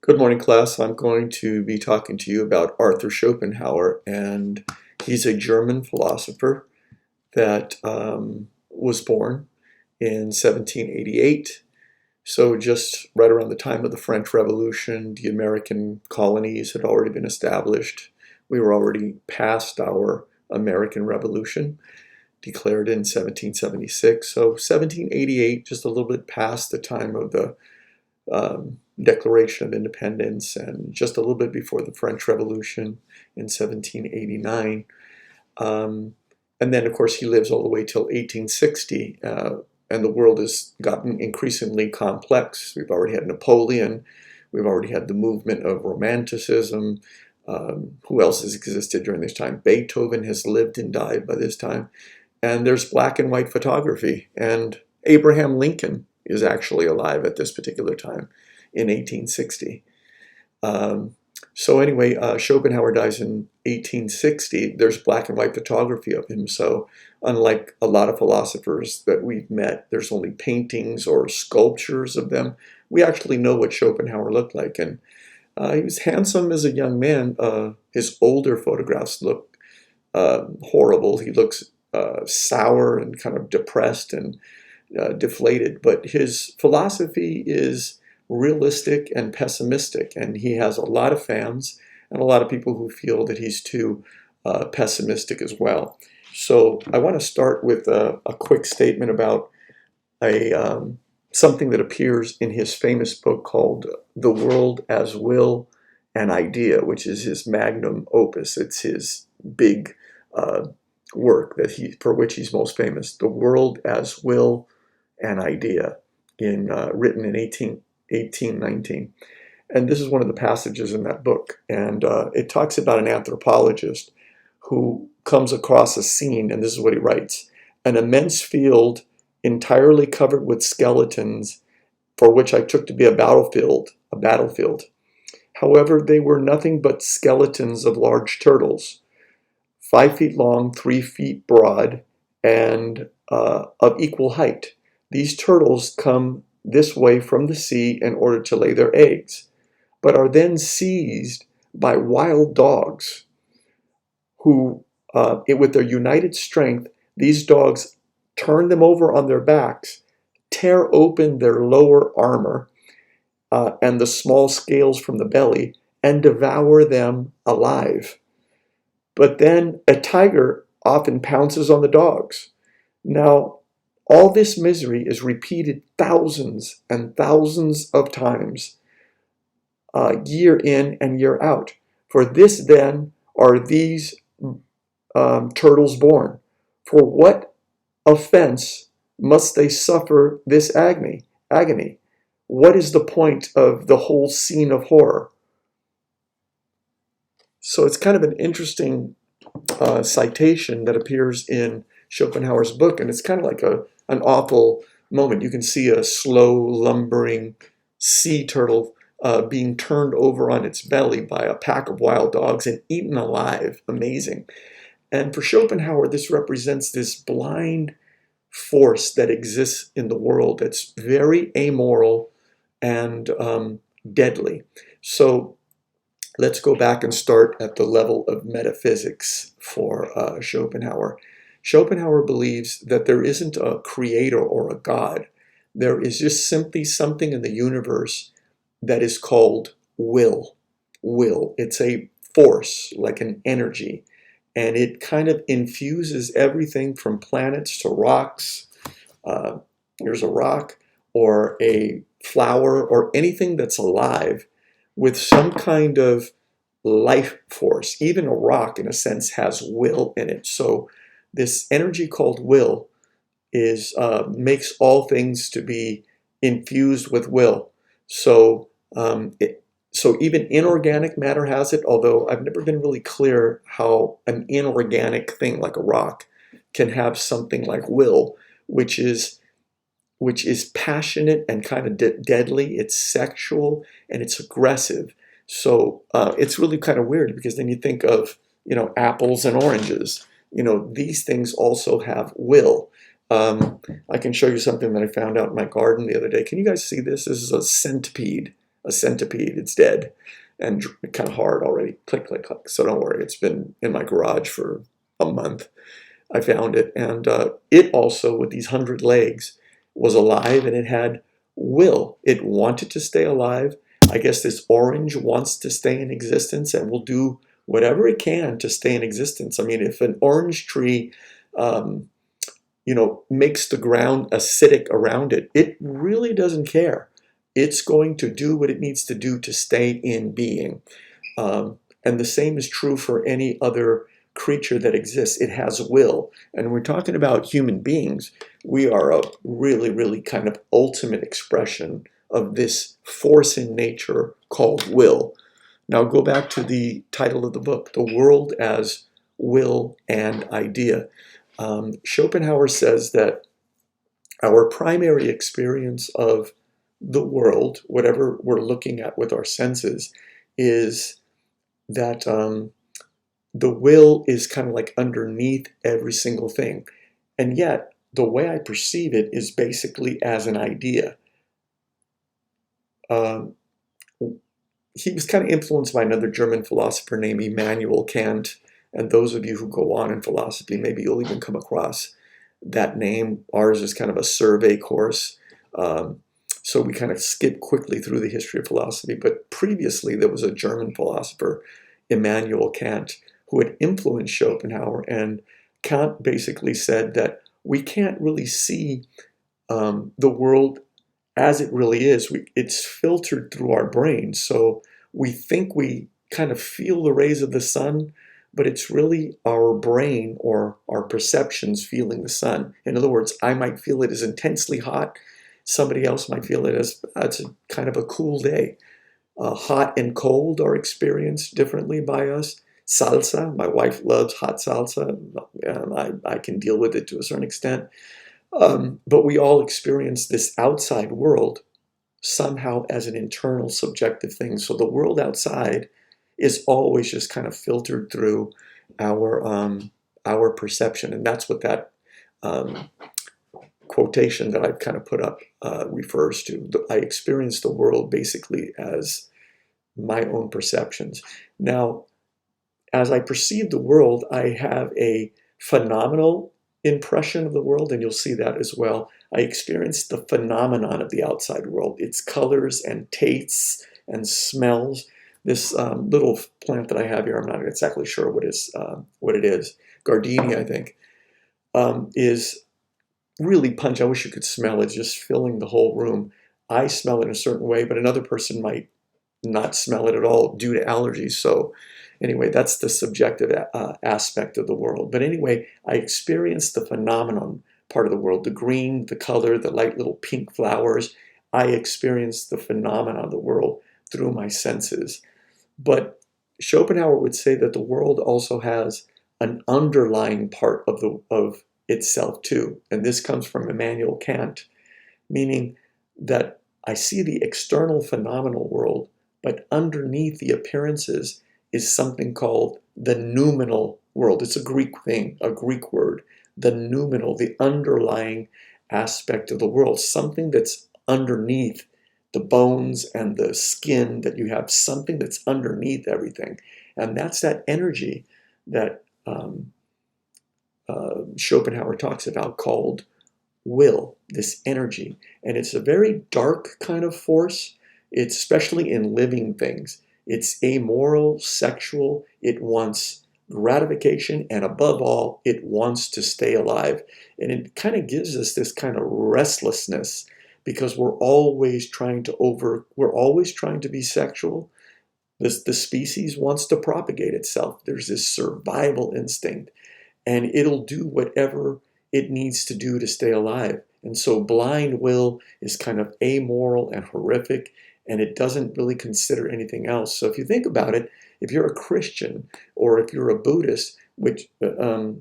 Good morning, class. I'm going to be talking to you about Arthur Schopenhauer, and he's a German philosopher that was born in 1788. So just right around the time of the French Revolution, the American colonies had already been established. We were already past our American Revolution, declared in 1776. So 1788, just a little bit past the time of the Declaration of Independence and just a little bit before the French Revolution in 1789. And then, of course, he lives all the way till 1860, and the world has gotten increasingly complex. We've already had Napoleon, we've already had the movement of Romanticism. Who else has existed during this time? Beethoven has lived and died by this time. And there's black and white photography, and Abraham Lincoln is actually alive at this particular time in 1860. So anyway, Schopenhauer dies in 1860. There's black and white photography of him. So unlike a lot of philosophers that we've met, there's only paintings or sculptures of them. We actually know what Schopenhauer looked like. And he was handsome as a young man. His older photographs look horrible. He looks sour and kind of depressed and deflated. But his philosophy is realistic and pessimistic, and he has a lot of fans and a lot of people who feel that he's too pessimistic as well. So I want to start with a quick statement about something that appears in his famous book called The World as Will and Idea, which is his magnum opus. It's his big work for which he's most famous. The World as Will and Idea, written in 1819. And this is one of the passages in that book. And it talks about an anthropologist who comes across a scene, and this is what he writes: an immense field entirely covered with skeletons, for which I took to be a battlefield. However, they were nothing but skeletons of large turtles, 5 feet long, 3 feet broad, and of equal height. These turtles come this way from the sea in order to lay their eggs, but are then seized by wild dogs who, with their united strength, these dogs turn them over on their backs, tear open their lower armor and the small scales from the belly, and devour them alive. But then a tiger often pounces on the dogs. Now, all this misery is repeated thousands and thousands of times, year in and year out. For this then are these turtles born. For what offense must they suffer this agony? What is the point of the whole scene of horror? So it's kind of an interesting citation that appears in Schopenhauer's book, and it's kind of like an awful moment. You can see a slow, lumbering sea turtle being turned over on its belly by a pack of wild dogs and eaten alive. Amazing. And for Schopenhauer, this represents this blind force that exists in the world that's very amoral and deadly. So let's go back and start at the level of metaphysics for Schopenhauer. Schopenhauer believes that there isn't a creator or a God. There is just simply something in the universe that is called will. Will. It's a force, like an energy, and it kind of infuses everything from planets to rocks. Here's a rock, or a flower, or anything that's alive with some kind of life force. Even a rock, in a sense, has will in it. So this energy called will makes all things to be infused with will. So so even inorganic matter has it, although I've never been really clear how an inorganic thing like a rock can have something like will, which is passionate and kind of deadly. It's sexual and it's aggressive. So it's really kind of weird, because then you think of, apples and oranges. These things also have will. I can show you something that I found out in my garden the other day. Can you guys see this? This is a centipede, a centipede. It's dead and kind of hard already. Click, click, click. So don't worry. It's been in my garage for a month. I found it. And it also, with these 100 legs, was alive, and it had will. It wanted to stay alive. I guess this orange wants to stay in existence and will do whatever it can to stay in existence. I mean, if an orange tree, um, makes the ground acidic around it, it really doesn't care. It's going to do what it needs to do to stay in being. And the same is true for any other creature that exists. It has will. And we're talking about human beings. We are a really, really kind of ultimate expression of this force in nature called will. Now go back to the title of the book, The World as Will and Idea. Schopenhauer says that our primary experience of the world, whatever we're looking at with our senses, is that the will is kind of like underneath every single thing. And yet, the way I perceive it is basically as an idea. Um, he was kind of influenced by another German philosopher named Immanuel Kant. And those of you who go on in philosophy, maybe you'll even come across that name. Ours is kind of a survey course. So we kind of skip quickly through the history of philosophy. But previously, there was a German philosopher, Immanuel Kant, who had influenced Schopenhauer. And Kant basically said that we can't really see the world as it really is. It's filtered through our brains. So we think we kind of feel the rays of the sun, but it's really our brain or our perceptions feeling the sun. In other words, I might feel it as intensely hot. Somebody else might feel it as it's a kind of a cool day. Hot and cold are experienced differently by us. Salsa, my wife loves hot salsa. I can deal with it to a certain extent. But we all experience this outside world somehow as an internal subjective thing. So the world outside is always just kind of filtered through our perception, and that's what that um, quotation that I've kind of put up refers to. I experience the world basically as my own perceptions. Now, as I perceive the world, I have a phenomenal impression of the world, and you'll see that as well. I experience the phenomenon of the outside world, its colors and tastes and smells. This little plant that I have here, I'm not exactly sure what it is, gardenia, I think, is really pungent. I wish you could smell it, just filling the whole room. I smell it in a certain way, but another person might not smell it at all due to allergies. So anyway, that's the subjective aspect of the world. But anyway, I experience the phenomenon part of the world, the green, the color, the light little pink flowers. I experience the phenomenon of the world through my senses. But Schopenhauer would say that the world also has an underlying part of itself too. And this comes from Immanuel Kant, meaning that I see the external phenomenal world, but underneath the appearances is something called the noumenal world. It's a Greek thing, a Greek word. The noumenal, the underlying aspect of the world, something that's underneath the bones and the skin, that you have something that's underneath everything. And that's that energy that Schopenhauer talks about called will, this energy. And it's a very dark kind of force. It's especially in living things. It's amoral, sexual. It wants gratification, and above all, it wants to stay alive. And it kind of gives us this kind of restlessness because we're always trying to be sexual. The species wants to propagate itself. There's this survival instinct, and it'll do whatever it needs to do to stay alive. And so blind will is kind of amoral and horrific, and it doesn't really consider anything else. So if you think about it, if you're a Christian or if you're a Buddhist, which the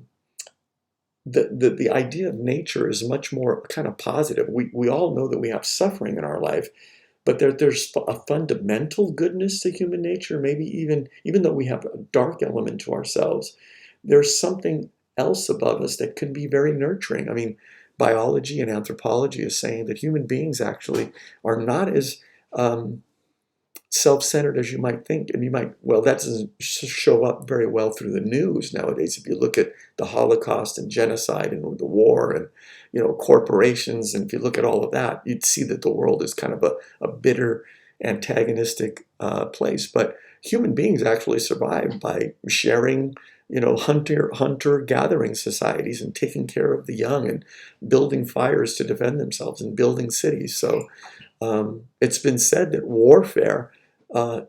idea of nature is much more kind of positive. We all know that we have suffering in our life, but there's a fundamental goodness to human nature. Maybe even though we have a dark element to ourselves, there's something else above us that can be very nurturing. I mean, biology and anthropology is saying that human beings actually are not as self-centered as you might think. And you might, well, that doesn't show up very well through the news nowadays. If you look at the Holocaust and genocide and the war and, corporations, and if you look at all of that, you'd see that the world is kind of a bitter, antagonistic place. But human beings actually survive by sharing, hunter gathering societies and taking care of the young and building fires to defend themselves and building cities. So it's been said that warfare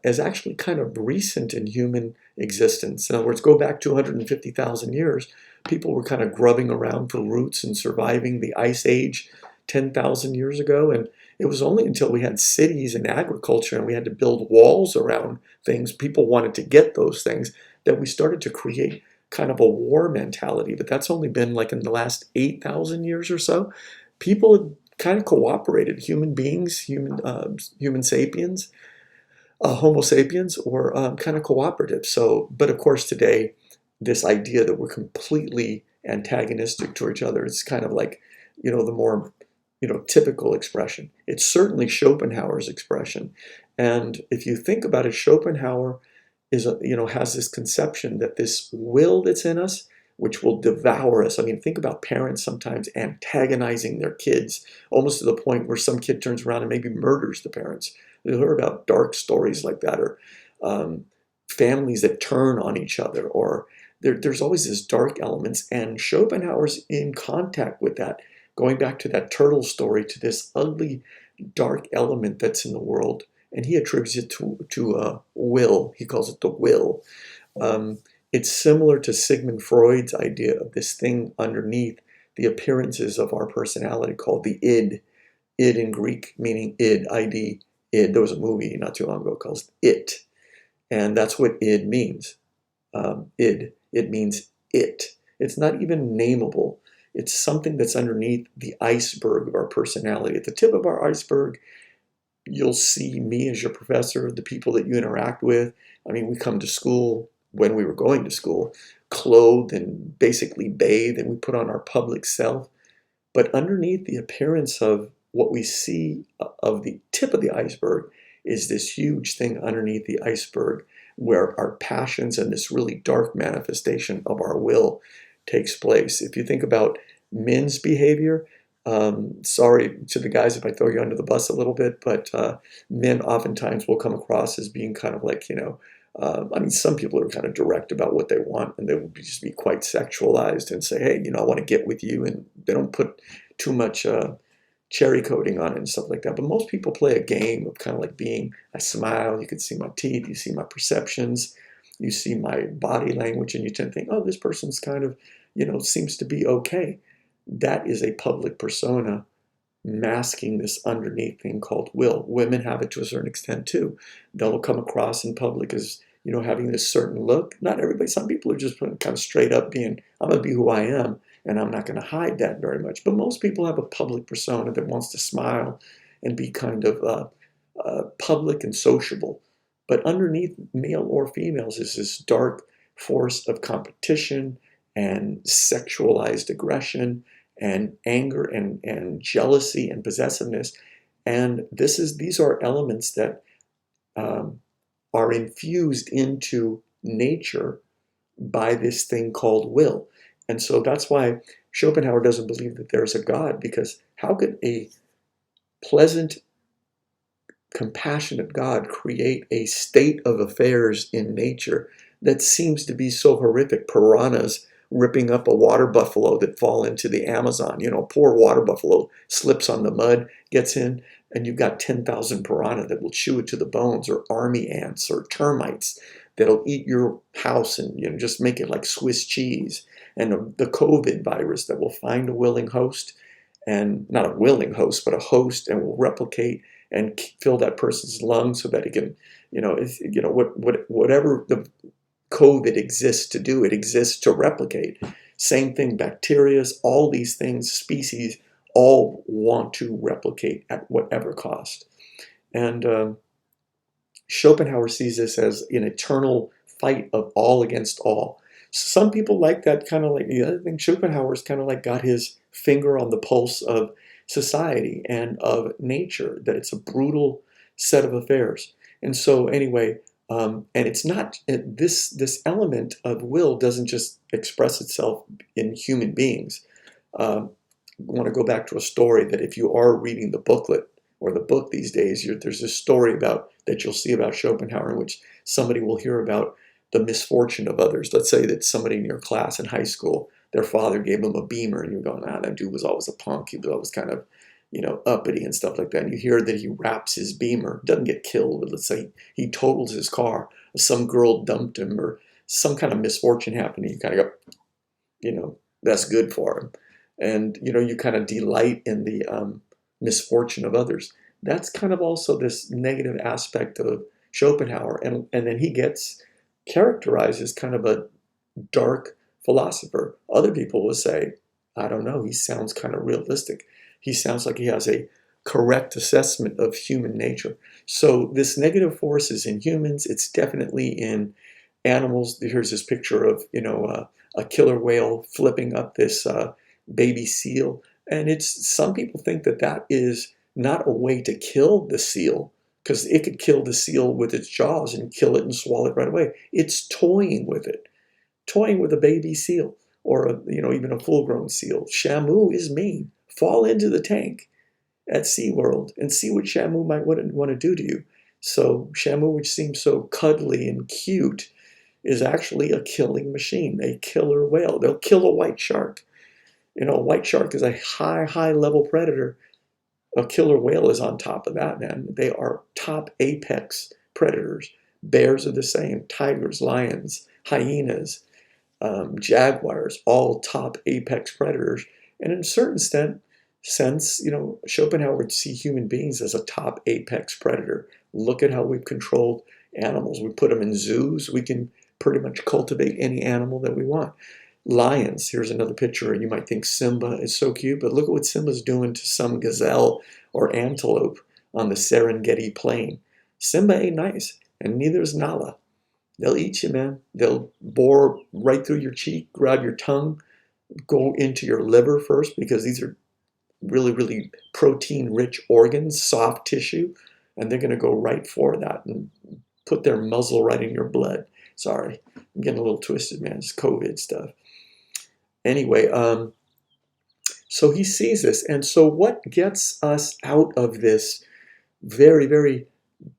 is actually kind of recent in human existence. In other words, go back 250,000 years, people were kind of grubbing around for roots and surviving the Ice Age 10,000 years ago. And it was only until we had cities and agriculture and we had to build walls around things, people wanted to get those things, that we started to create kind of a war mentality. But that's only been like in the last 8,000 years or so. People have kind of cooperated, human beings, human sapiens, Homo sapiens, or kind of cooperative. So, but of course today, this idea that we're completely antagonistic to each other is kind of like, the more, typical expression. It's certainly Schopenhauer's expression. And if you think about it, Schopenhauer has this conception that this will that's in us, which will devour us. I mean, think about parents sometimes antagonizing their kids, almost to the point where some kid turns around and maybe murders the parents. You'll hear about dark stories like that, or families that turn on each other, or there's always this dark elements, and Schopenhauer's in contact with that, going back to that turtle story, to this ugly, dark element that's in the world, and he attributes it to will. He calls it the will. It's similar to Sigmund Freud's idea of this thing underneath the appearances of our personality called the id. Id in Greek meaning id, id, id. There was a movie not too long ago called It, and that's what id means. It means it. It's not even nameable. It's something that's underneath the iceberg of our personality. At the tip of our iceberg, you'll see me as your professor, the people that you interact with. I mean, we come to school, when we were going to school, clothed and basically bathed, and we put on our public self. But underneath the appearance of what we see of the tip of the iceberg is this huge thing underneath the iceberg, where our passions and this really dark manifestation of our will takes place. If you think about men's behavior, sorry to the guys if I throw you under the bus a little bit, but men oftentimes will come across as being kind of like, I mean, some people are kind of direct about what they want, and they will just be quite sexualized and say, hey, I want to get with you, and they don't put too much cherry coating on it and stuff like that. But most people play a game of kind of like being, I smile, you can see my teeth, you see my perceptions, you see my body language, and you tend to think, oh, this person's kind of, seems to be okay. That is a public persona masking this underneath thing called will. Women have it to a certain extent too. They'll come across in public as, having this certain look. Not everybody, some people are just kind of straight up being, I'm going to be who I am, and I'm not going to hide that very much. But most people have a public persona that wants to smile and be kind of public and sociable. But underneath male or females is this dark force of competition and sexualized aggression and anger and jealousy and possessiveness. And these are elements that are infused into nature by this thing called will. And so that's why Schopenhauer doesn't believe that there's a God, because how could a pleasant, compassionate God create a state of affairs in nature that seems to be so horrific? Piranhas ripping up a water buffalo that fall into the Amazon. Poor water buffalo slips on the mud, gets in, and you've got 10,000 piranha that will chew it to the bones, or army ants or termites that'll eat your house and just make it like Swiss cheese. And the COVID virus that will find a willing host, and not a willing host, but a host, and will replicate and fill that person's lungs so that it can, whatever the COVID exists to do, it exists to replicate. Same thing, bacteria, all these things, species, all want to replicate at whatever cost. And Schopenhauer sees this as an eternal fight of all against all. Some people like that, kind of like the other thing. Schopenhauer's kind of like got his finger on the pulse of society and of nature, that it's a brutal set of affairs. And so anyway, and it's not this element of will doesn't just express itself in human beings. I want to go back to a story that if you are reading the booklet or the book these days, there's this story about that you'll see about Schopenhauer in which somebody will hear about the misfortune of others. Let's say that somebody in your class in high school, their father gave them a Beamer, and you're going, ah, that dude was always a punk. He was always kind of, uppity and stuff like that. And you hear that he wraps his Beamer, doesn't get killed, but let's say he totals his car. Some girl dumped him, or some kind of misfortune happened. And you kind of go, that's good for him. And, you kind of delight in the misfortune of others. That's kind of also this negative aspect of Schopenhauer. And then he gets characterized as kind of a dark philosopher. Other people will say, I don't know, he sounds kind of realistic. He sounds like he has a correct assessment of human nature. So this negative force is in humans. It's definitely in animals. Here's this picture of, a killer whale flipping up this baby seal. And some people think that that is not a way to kill the seal, because it could kill the seal with its jaws and kill it and swallow it right away. It's toying with it, toying with a baby seal, or even a full-grown seal. Shamu is mean. Fall into the tank at SeaWorld and see what Shamu might want to do to you. So Shamu, which seems so cuddly and cute, is actually a killing machine, a killer whale. They'll kill a white shark. A white shark is a high level predator. A killer whale is on top of that, man. They are top apex predators. Bears are the same. Tigers, lions, hyenas, jaguars, all top apex predators. And in a certain sense, Schopenhauer would see human beings as a top apex predator. Look at how we've controlled animals. We put them in zoos. We can pretty much cultivate any animal that we want. Lions, here's another picture. You might think Simba is so cute, but look at what Simba's doing to some gazelle or antelope on the Serengeti plain. Simba ain't nice, and neither is Nala. They'll eat you, man. They'll bore right through your cheek, grab your tongue, go into your liver first, because these are really, really protein-rich organs, soft tissue, and they're going to go right for that and put their muzzle right in your blood. Sorry, I'm getting a little twisted, man. It's COVID stuff. Anyway, so he sees this. And so what gets us out of this very, very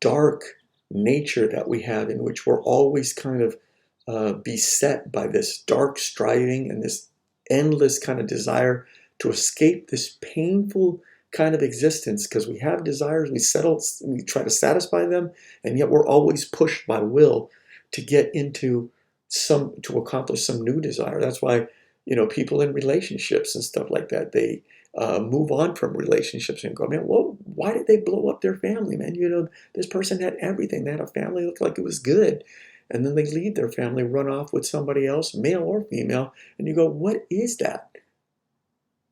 dark nature that we have, in which we're always kind of beset by this dark striving and this endless kind of desire to escape this painful kind of existence, because we have desires, we try to satisfy them, and yet we're always pushed by will to get into to accomplish some new desire. That's why, people in relationships and stuff like that, they move on from relationships and go, man, well, why did they blow up their family, man? This person had everything. They had a family, looked like it was good. And then they leave their family, run off with somebody else, male or female. And you go, what is that?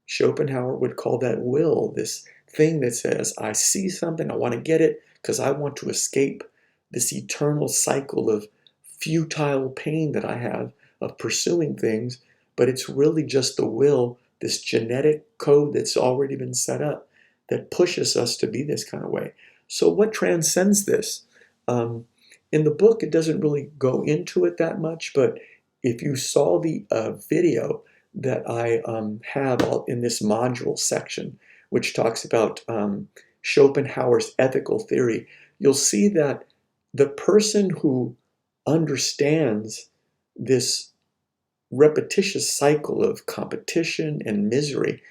Schopenhauer would call that will, this thing that says, I see something, I want to get it because I want to escape this eternal cycle of futile pain that I have of pursuing things. But it's really just the will, this genetic code that's already been set up, that pushes us to be this kind of way. So what transcends this? In the book, it doesn't really go into it that much, but if you saw the video that I have in this module section, which talks about Schopenhauer's ethical theory, you'll see that the person who understands this repetitious cycle of competition and misery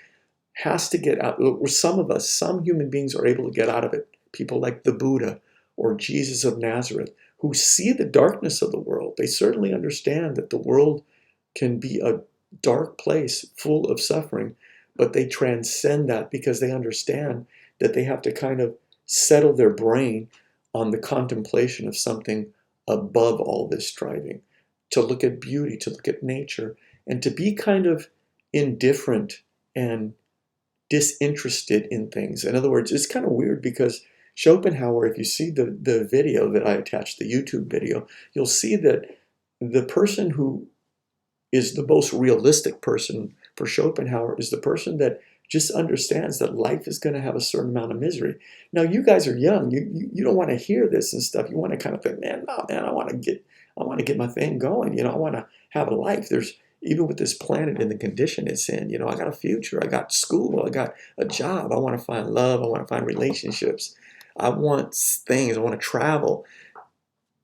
has to get out. Some human beings are able to get out of it. People like the Buddha or Jesus of Nazareth, who see the darkness of the world. They certainly understand that the world can be a dark place full of suffering, but they transcend that because they understand that they have to kind of settle their brain on the contemplation of something above all this striving, to look at beauty, to look at nature, and to be kind of indifferent and disinterested in things. In other words, it's kind of weird because Schopenhauer, if you see the video that I attached, the YouTube video, you'll see that the person who is the most realistic person for Schopenhauer is the person that just understands that life is going to have a certain amount of misery. Now, you guys are young. You don't want to hear this and stuff. You want to kind of think, man, no, man, I want to get my thing going. I want to have a life. There's even with this planet and the condition it's in, I got a future. I got school. I got a job. I want to find love. I want to find relationships. I want things. I want to travel.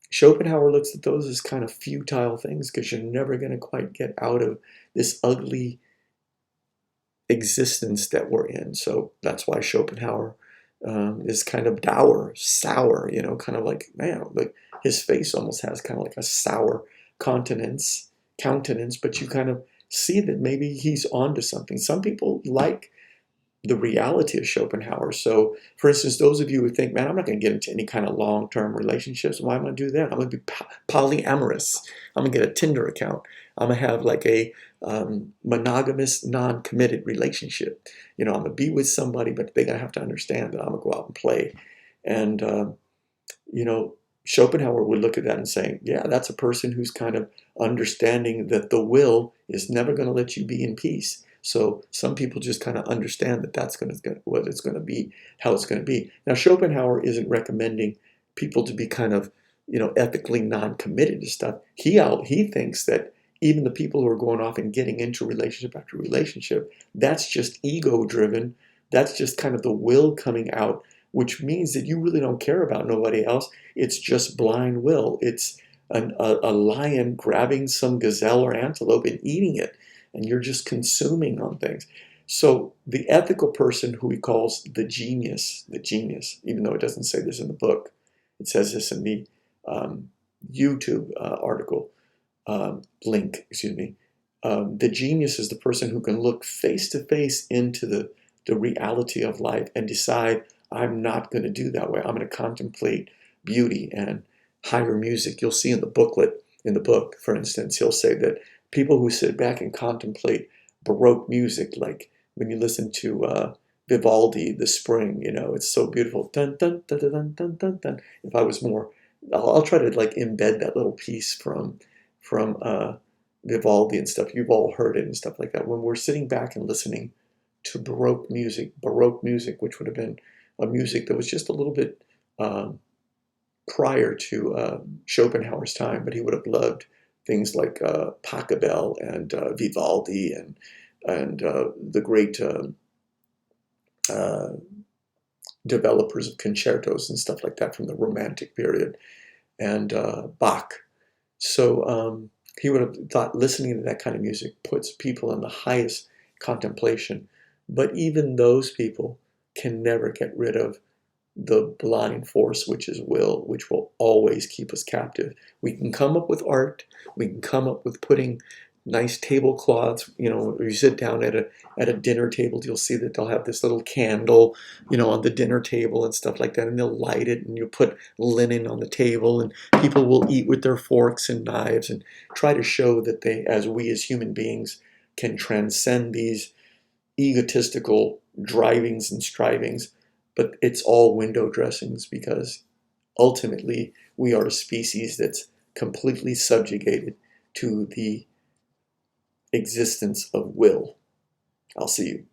Schopenhauer looks at those as kind of futile things because you're never going to quite get out of this ugly existence that we're in. So that's why Schopenhauer is kind of dour, sour, kind of like, man, like his face almost has kind of like a sour countenance, but you kind of see that maybe he's onto something. Some people like the reality of Schopenhauer. So, for instance, those of you who think, man, I'm not going to get into any kind of long-term relationships. Why am I going to do that? I'm going to be polyamorous. I'm going to get a Tinder account. I'm going to have like a monogamous, non-committed relationship. I'm going to be with somebody, but they're going to have to understand that I'm going to go out and play. And, Schopenhauer would look at that and say, yeah, that's a person who's kind of understanding that the will is never going to let you be in peace. So some people just kind of understand that that's what it's going to be, how it's going to be. Now, Schopenhauer isn't recommending people to be kind of, ethically non-committed to stuff. He thinks that even the people who are going off and getting into relationship after relationship, that's just ego-driven. That's just kind of the will coming out, which means that you really don't care about nobody else. It's just blind will. It's a lion grabbing some gazelle or antelope and eating it, and you're just consuming on things. So the ethical person who he calls the genius, even though it doesn't say this in the book, it says this in the YouTube article link, excuse me. The genius is the person who can look face to face into the reality of life and decide, I'm not going to do that way. I'm going to contemplate beauty and higher music. You'll see in the book, for instance, he'll say that people who sit back and contemplate Baroque music, like when you listen to Vivaldi, The Spring, it's so beautiful. Dun, dun, dun, dun, dun, dun, dun. If I was more, I'll try to like embed that little piece from Vivaldi and stuff. You've all heard it and stuff like that. When we're sitting back and listening to Baroque music, which would have been a music that was just a little bit prior to Schopenhauer's time, but he would have loved things like Pachelbel and Vivaldi and the great developers of concertos and stuff like that from the Romantic period, and Bach. So he would have thought listening to that kind of music puts people in the highest contemplation. But even those people can never get rid of the blind force, which is will, which will always keep us captive. We can come up with art. We can come up with putting nice tablecloths. You sit down at a dinner table, you'll see that they'll have this little candle, on the dinner table and stuff like that, and they'll light it, and you'll put linen on the table, and people will eat with their forks and knives and try to show that we as human beings can transcend these egotistical drivings and strivings. But it's all window dressings, because ultimately we are a species that's completely subjugated to the existence of will. I'll see you.